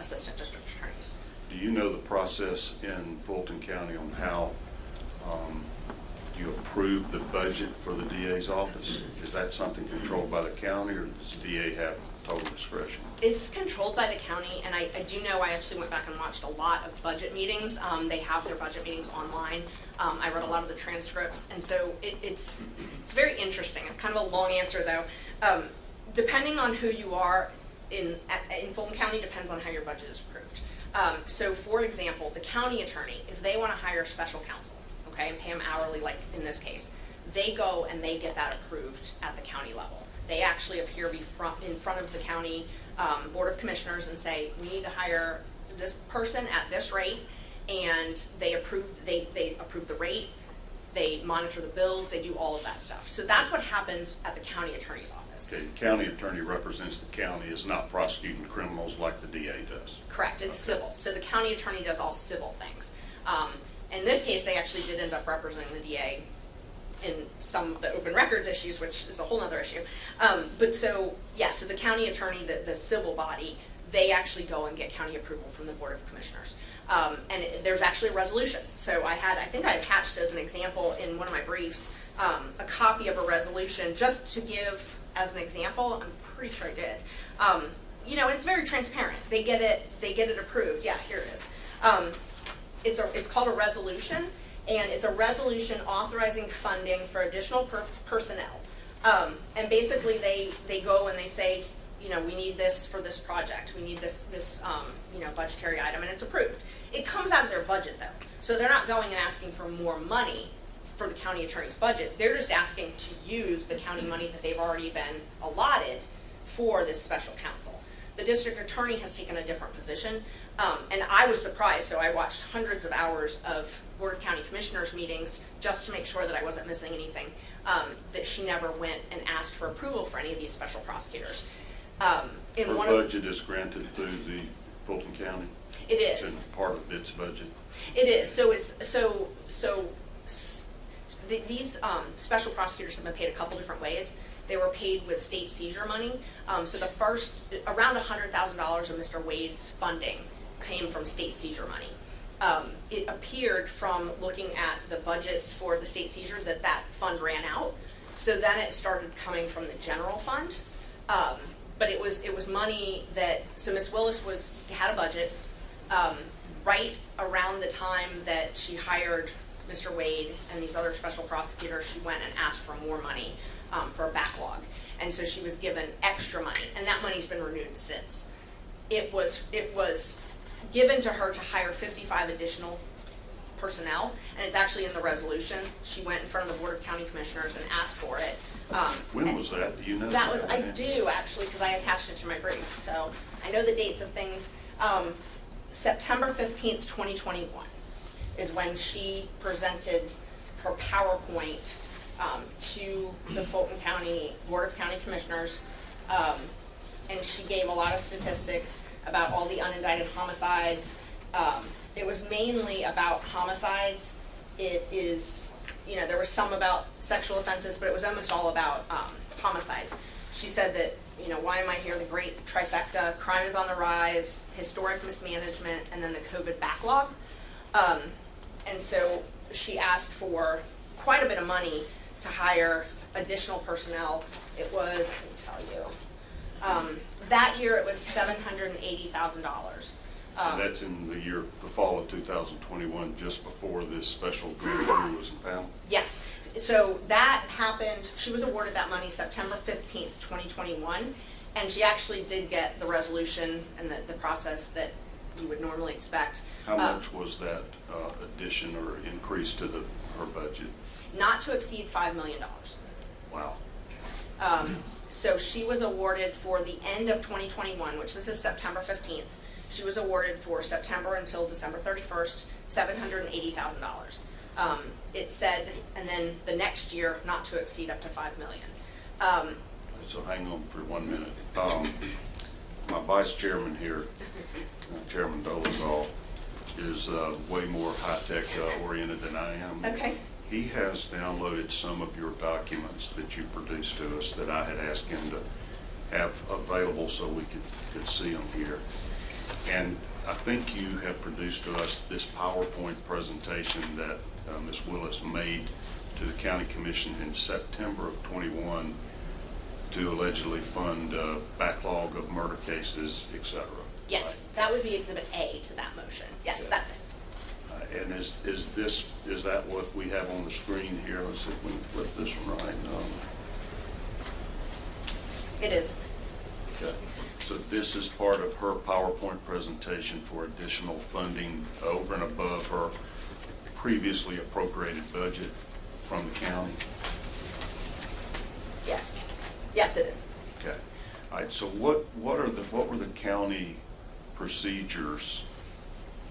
assistant district attorneys. Do you know the process in Fulton County on how you approve the budget for the DA's office? Is that something controlled by the county, or does the DA have total discretion? It's controlled by the county, and I do know, I actually went back and watched a lot of budget meetings. They have their budget meetings online. I read a lot of the transcripts, and so it's very interesting. It's kind of a long answer, though. Depending on who you are in Fulton County, depends on how your budget is approved. So, for example, the county attorney, if they want to hire special counsel, okay, and pay them hourly, like in this case, they go and they get that approved at the county level. They actually appear in front of the county Board of Commissioners and say, we need to hire this person at this rate, and they approve the rate, they monitor the bills, they do all of that stuff. So that's what happens at the county attorney's office. Okay, the county attorney represents the county, is not prosecuting criminals like the DA does. Correct, it's civil. So the county attorney does all civil things. In this case, they actually did end up representing the DA in some of the open records issues, which is a whole other issue. But so, yeah, so the county attorney, the civil body, they actually go and get county approval from the Board of Commissioners. And there's actually a resolution. So I think I attached as an example in one of my briefs a copy of a resolution just to give as an example. I'm pretty sure I did. You know, it's very transparent. They get it approved. Yeah, here it is. It's called a resolution, and it's a resolution authorizing funding for additional personnel. And basically they go and they say, you know, we need this for this project. We need this you know, budgetary item, and it's approved. It comes out of their budget, though. So they're not going and asking for more money for the county attorney's budget. They're just asking to use the county money that they've already been allotted for this special counsel. The district attorney has taken a different position, and I was surprised. So I watched hundreds of hours of Board of County Commissioners meetings just to make sure that I wasn't missing anything, that she never went and asked for approval for any of these special prosecutors. Her budget is granted through the Fulton County? It is. It's in part of its budget? It is. So these special prosecutors have been paid a couple different ways. They were paid with state seizure money. So the first, around $100,000 of Mr. Wade's funding came from state seizure money. It appeared from looking at the budgets for the state seizure that fund ran out. So then it started coming from the general fund. But it was money that, so Ms. Willis had a budget right around the time that she hired Mr. Wade and these other special prosecutors. She went and asked for more money for a backlog. And so she was given extra money, and that money's been renewed since. It was given to her to hire 55 additional personnel, and it's actually in the resolution. She went in front of the Board of County Commissioners and asked for it. When was that? Do you know? That was, I do actually, because I attached it to my brief. So I know the dates of things. September 15th, 2021 is when she presented her PowerPoint to the Fulton County Board of County Commissioners, and she gave a lot of statistics about all the unindicted homicides. It was mainly about homicides. It is, you know, there was some about sexual offenses, but it was almost all about homicides. She said that, you know, why am I here? The great trifecta: crime is on the rise, historic mismanagement, and then the COVID backlog. And so she asked for quite a bit of money to hire additional personnel. It was, I can tell you, that year it was $780,000. And that's in the fall of 2021, just before this special grand jury was impounded? Yes. So that happened, she was awarded that money September 15th, 2021, and she actually did get the resolution and the process that you would normally expect. How much was that addition or increase to her budget? Not to exceed $5 million. Wow. So she was awarded for the end of 2021, which this is September 15th. She was awarded for September until December 31st, $780,000. It said, and then the next year, not to exceed up to $5 million. So hang on for 1 minute. My vice chairman here, Chairman Dolezal, is way more high-tech oriented than I am. Okay. He has downloaded some of your documents that you produced to us that I had asked him to have available so we could see them here. And I think you have produced to us this PowerPoint presentation that Ms. Willis made to the County Commission in September of '21 to allegedly fund backlog of murder cases, et cetera. Yes, right? that would be Exhibit A to that motion. Yes, Yeah. that's it. And is that what we have on the screen here? Let's see if we can flip this one right. It is. Okay. So this is part of her PowerPoint presentation for additional funding over and above her previously appropriated budget from the county? Yes. Yes, it is. Okay. All right, so what were the county procedures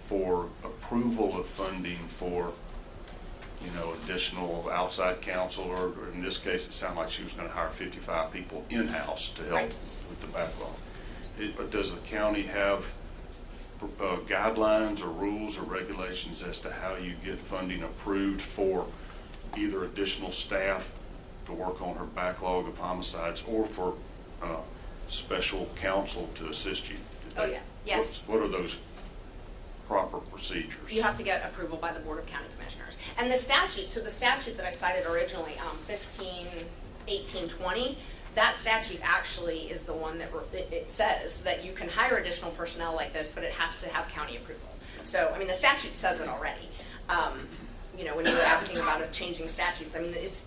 for approval of funding for, additional outside counsel, or in this case, it sounded like she was going to hire 55 people in-house to help Right. with the backlog. Does the county have guidelines or rules or regulations as to how you get funding approved for either additional staff to work on her backlog of homicides or for special counsel to assist you? Oh, yeah. Yes. What are those proper procedures? You have to get approval by the Board of County Commissioners. And the statute, so the statute that I cited originally, 15-18-20, that statute actually is the one that it says that you can hire additional personnel like this, but it has to have county approval. So, the statute says it already. When you were asking about changing statutes,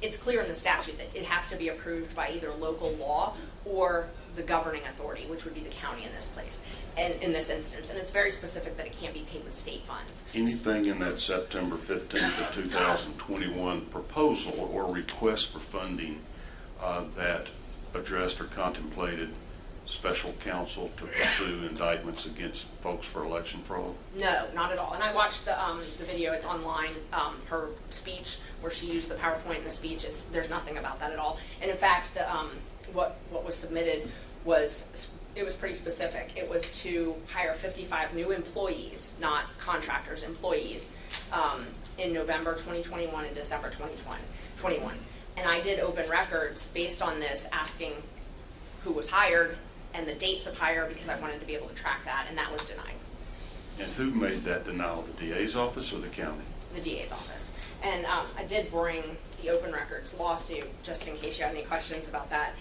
it's clear in the statute that it has to be approved by either local law or the governing authority, which would be the county in this place, and in this instance. And it's very specific that it can't be paid with state funds. Anything in that September 15th of 2021 proposal or request for funding that addressed or contemplated special counsel to pursue indictments against folks for election fraud? No, not at all. And I watched the video. It's online. Her speech, where she used the PowerPoint in the speech. There's nothing about that at all. And in fact, what was submitted was pretty specific. It was to hire 55 new employees, not contractors, employees, in November 2021 and December 2021. And I did open records based on this, asking who was hired and the dates of hire, because I wanted to be able to track that, and that was denied. And who made that denial, the DA's office or the county? The DA's office. And I did bring the open records lawsuit, just in case you have any questions about that.